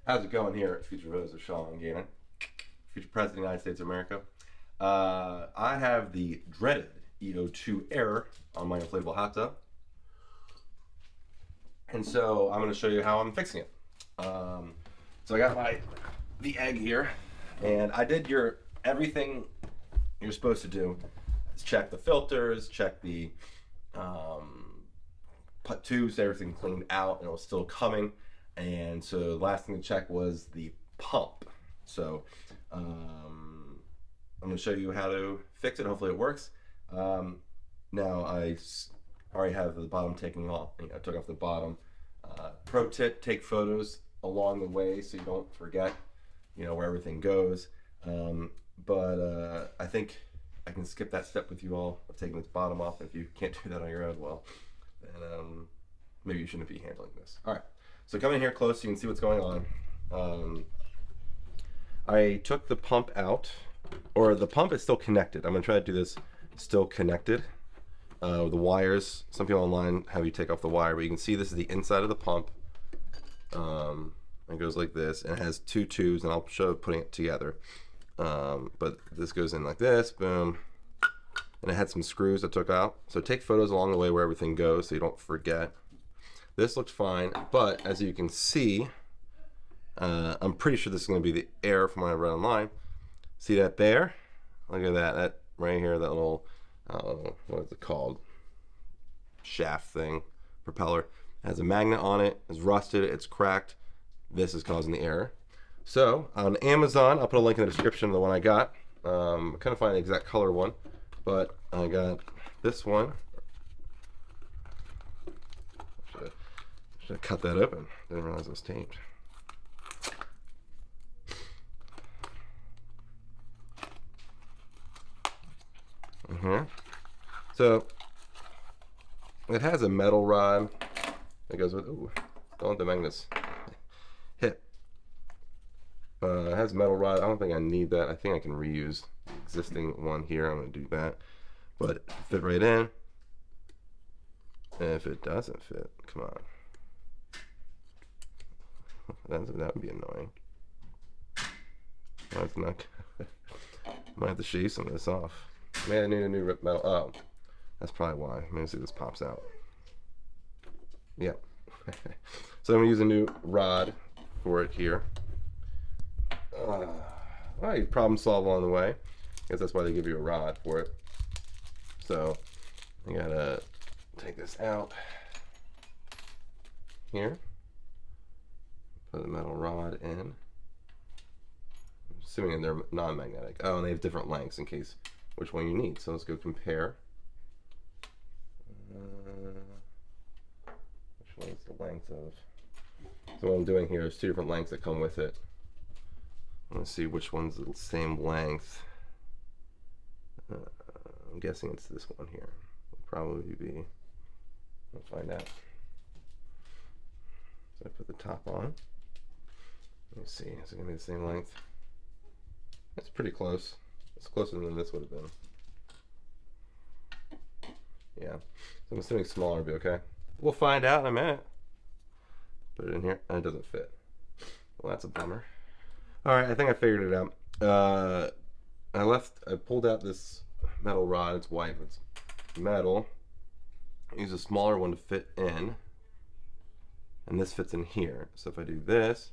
How's it going here at Future Rose of Sean Gannon, future President of the United States of America? I have the dreaded EO2 error on my inflatable hot tub, and so I'm going to show you how I'm fixing it. So I got the egg here, and I did everything you're supposed to do. Is check the filters, check the put tubes, everything cleaned out, and it was still coming. And so the last thing to check was the pump. So I'm going to show you how to fix it. Hopefully it works. Now I already have the bottom taken off. I took off the bottom. Pro tip: take photos along the way so you don't forget, where everything goes. But I think I can skip that step with you all of taking this bottom off. If you can't do that on your own, well, then maybe you shouldn't be handling this. All right. So come in here close so you can see what's going on. I took the pump out, or the pump is still connected. I'm going to try to do this still connected. The wires, some people online have you take off the wire, but you can see this is the inside of the pump. It goes like this, and it has two tubes, and I'll show putting it together. But this goes in like this, boom. And it had some screws I took out. So take photos along the way where everything goes so you don't forget. This looks fine, but as you can see, I'm pretty sure this is going to be the error from when I read online. See that there? Look at that. That right here, that little, what is it called? Shaft thing, propeller. It has a magnet on it. It's rusted. It's cracked. This is causing the error. So on Amazon, I'll put a link in the description of the one I got. I couldn't find the exact color one, but I got this one. Should have cut that open. Didn't realize it was taped. So it has a metal rod that goes with. Ooh, don't let the magnets hit. It has a metal rod. I don't think I need that. I think I can reuse the existing one here. I'm going to do that. But fit right in. And if it doesn't fit, come on. That would be annoying. That's not. Might have to shave some of this off. Maybe I need a new rip metal. Oh, that's probably why. Let me see if this pops out. Yep. So I'm gonna use a new rod for it here. Alright, problem solved along the way. I guess that's why they give you a rod for it. So I gotta take this out here. Put the metal rod in. I'm assuming they're non-magnetic. Oh, and they have different lengths in case which one you need. So let's go compare. Which one is the length of? So what I'm doing here is two different lengths that come with it. Let's see which one's the same length. I'm guessing it's this one here. It'll probably be. We'll find out. So I put the top on. Let me see, is it going to be the same length? That's pretty close. It's closer than this would have been. Yeah, so I'm assuming smaller would be okay. We'll find out in a minute. Put it in here, and it doesn't fit. Well, that's a bummer. Alright, I think I figured it out. I pulled out this metal rod. It's white, but it's metal. I use a smaller one to fit in. And this fits in here. So if I do this,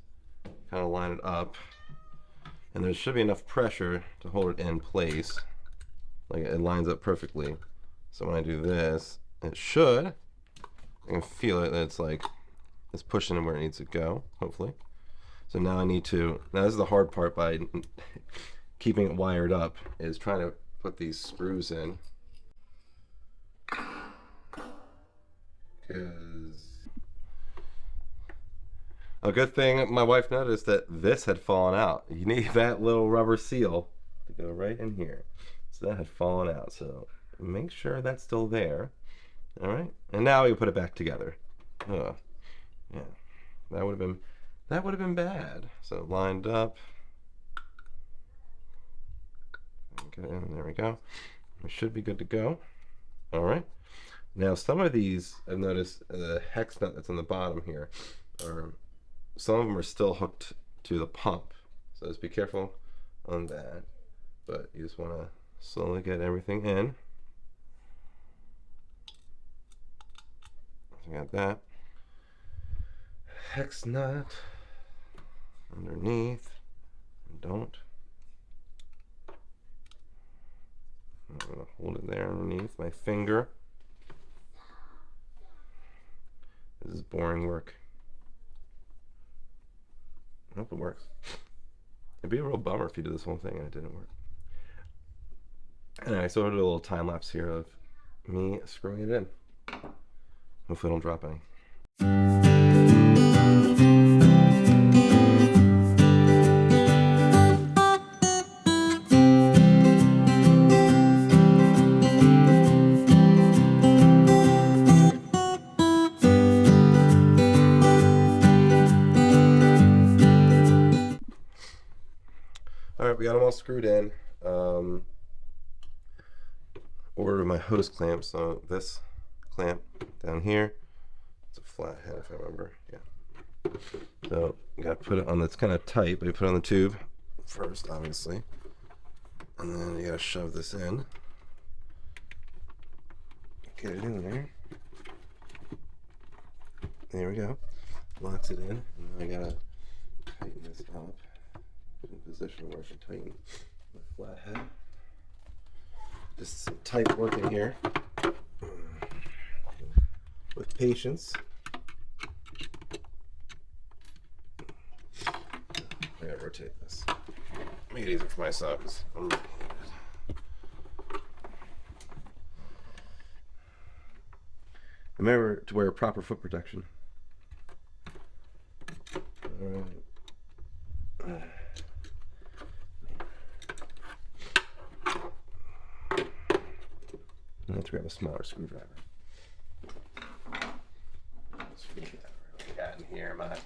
kind of line it up, and there should be enough pressure to hold it in place. Like it lines up perfectly. So when I do this, it should, I can feel it, that it's like, it's pushing it where it needs to go, hopefully. So now now this is the hard part by keeping it wired up, is trying to put these screws in. Because a good thing my wife noticed that this had fallen out. You need that little rubber seal to go right in here. So that had fallen out. So make sure that's still there. All right, and now we put it back together. Yeah, that would have been bad. So lined up. Okay, and there we go. We should be good to go. All right. Now some of these I've noticed the hex nut that's on the bottom here are some of them are still hooked to the pump, so just be careful on that. But you just want to slowly get everything in. You got that hex nut underneath. Don't. I'm gonna hold it there underneath my finger. This is boring work. I hope it works. It'd be a real bummer if you did this whole thing and it didn't work. And I sort of did a little time lapse here of me screwing it in. Hopefully I don't drop any. Alright, we got them all screwed in. Ordered my hose clamp, so this clamp down here, it's a flat head if I remember, yeah. So you gotta put it on, that's kind of tight, but you put it on the tube first, obviously. And then you gotta shove this in. Get it in there. There we go. Locks it in. And then I gotta tighten this up in a position where I can tighten the flat head. Just some tight work in here. With patience. I gotta rotate this. Make it easier for myself because I'm right-handed. Remember to wear proper foot protection. Alright. Let's grab a smaller screwdriver. Screwdriver we got in here might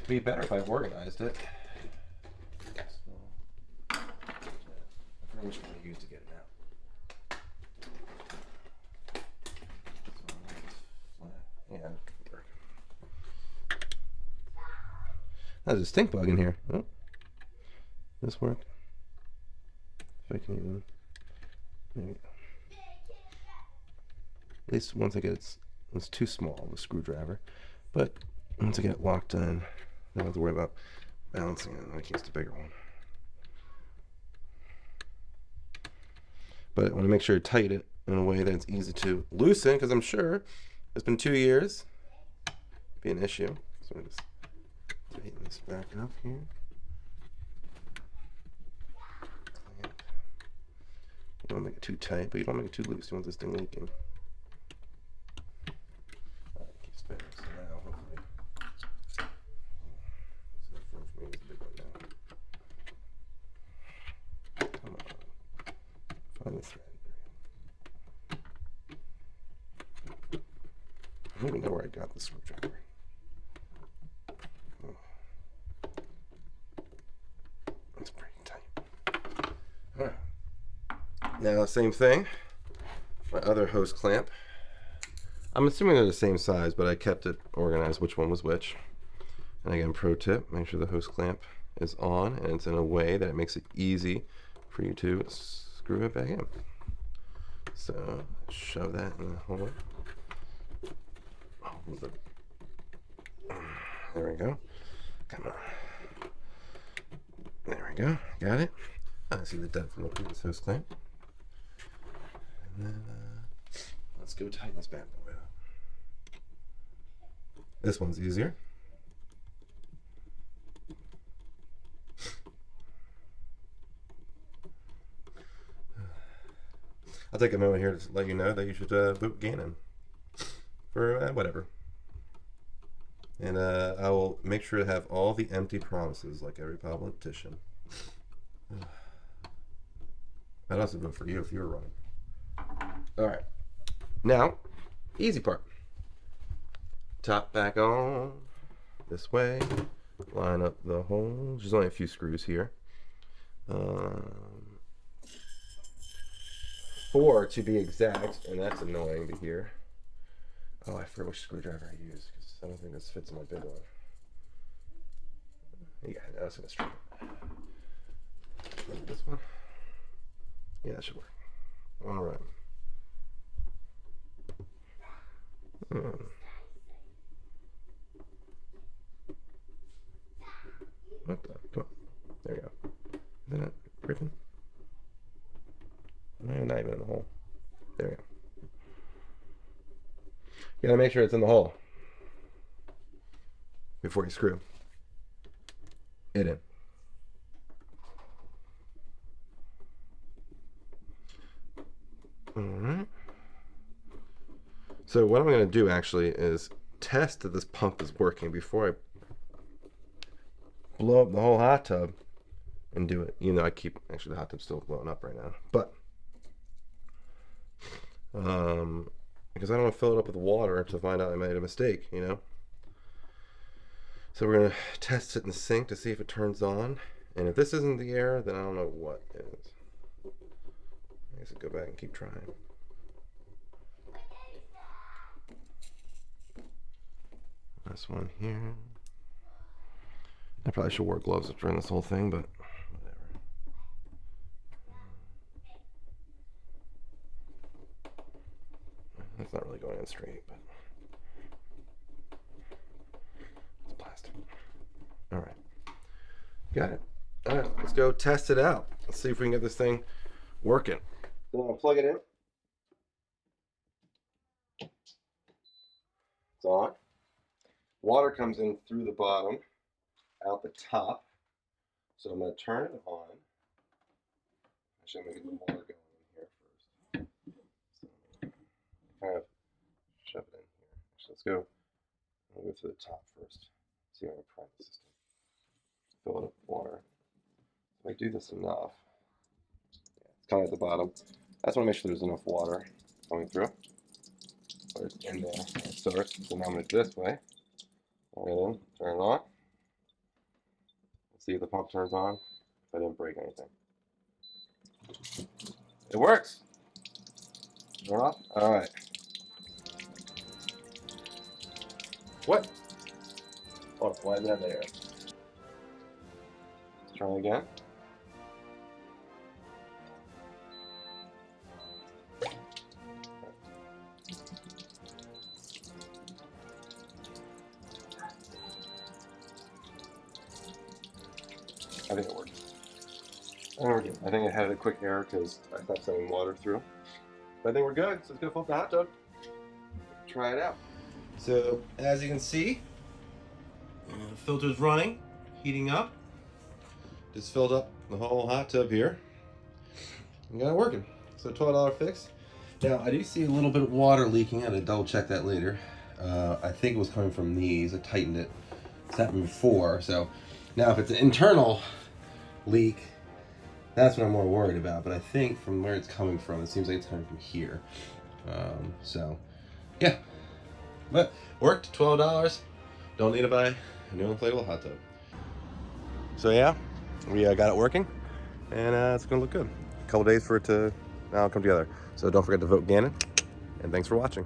be better if I organized it. I forget which one I used to get it out. Yeah, it could work. There's a stink bug in here. Oh, this worked. If I can even. There we go. At least once I get it's too small, the screwdriver. But once I get it locked in, I don't have to worry about balancing it. I can use the bigger one. But I want to make sure to tighten it in a way that it's easy to loosen, because I'm sure it's been 2 years. It'd be an issue. So I just tighten this back up here. You don't make it too tight, but you don't make it too loose. You want this thing leaking. Alright, keep spinning. So now, hopefully, so the front for me is a big one now. Come on, find the thread. I don't even know where I got the screwdriver. That's pretty tight. All right. Now, same thing, my other hose clamp. I'm assuming they're the same size, but I kept it organized which one was which. And again, pro tip, make sure the hose clamp is on and it's in a way that it makes it easy for you to screw it back in. So, shove that in the hole. There we go. Come on. There we go. Got it. I see the depth from the previous hose clamp. And then let's go tighten this bad boy up. This one's easier. I'll take a moment here to let you know that you should boot Gannon for whatever. And I will make sure to have all the empty promises like every politician. I'd also vote for you if you were running. Alright. Now, easy part. Top back on. This way. Line up the holes. There's only a few screws here. 4 to be exact, and that's annoying to hear. Oh, I forgot which screwdriver I use, because I don't think this fits in my big one. Yeah, that's gonna straighten. This one. Yeah, that should work. All right. What the? Come on. There you go. Isn't it breaking? No, not even in the hole. There you go. You gotta make sure it's in the hole before you screw it in. All right. So what I'm going to do actually is test that this pump is working before I blow up the whole hot tub and do it. You know, I keep, actually the hot tub's still blowing up right now, but because I don't want to fill it up with water to find out I made a mistake, you know. So we're going to test it in the sink to see if it turns on, and if this isn't the error, then I don't know what is. I guess I'll go back and keep trying. This one here. I probably should wear gloves during this whole thing, but whatever. That's not really going in straight, but it's plastic. All right, got it. All right, let's go test it out. Let's see if we can get this thing working. So I'm gonna plug it in. It's on. Water comes in through the bottom, out the top. So I'm going to turn it on. Actually, I'm going to get the water going in here first. So kind of shove it in here. Actually, I'll go to the top first. See if I can prime the system. Fill it up with water. If I do this enough, yeah, it's kind of at the bottom. I just want to make sure there's enough water coming through. Put it in there. It starts. So now I'm going to do it this way. Plug it in, turn it on. Let's see if the pump turns on. If I didn't break anything. It works. Turn off. All right. What? Oh, why is that there? Let's try again. I think it worked. I think it had a quick error because I stopped sending water through. But I think we're good, so let's go fill up the hot tub. Try it out. So, as you can see, the filter's running, heating up. Just filled up the whole hot tub here. And got it working. So $12 fix. Now, I do see a little bit of water leaking. I had to double check that later. I think it was coming from these. I tightened it. It's happened before. So now if it's an internal leak, that's what I'm more worried about. But I think from where it's coming from, it seems like it's coming from here. So yeah, but worked. $12. Don't need to buy a new inflatable hot tub. So yeah, we got it working, and it's gonna look good. A couple days for it to now come together. So don't forget to vote Gannon, and thanks for watching.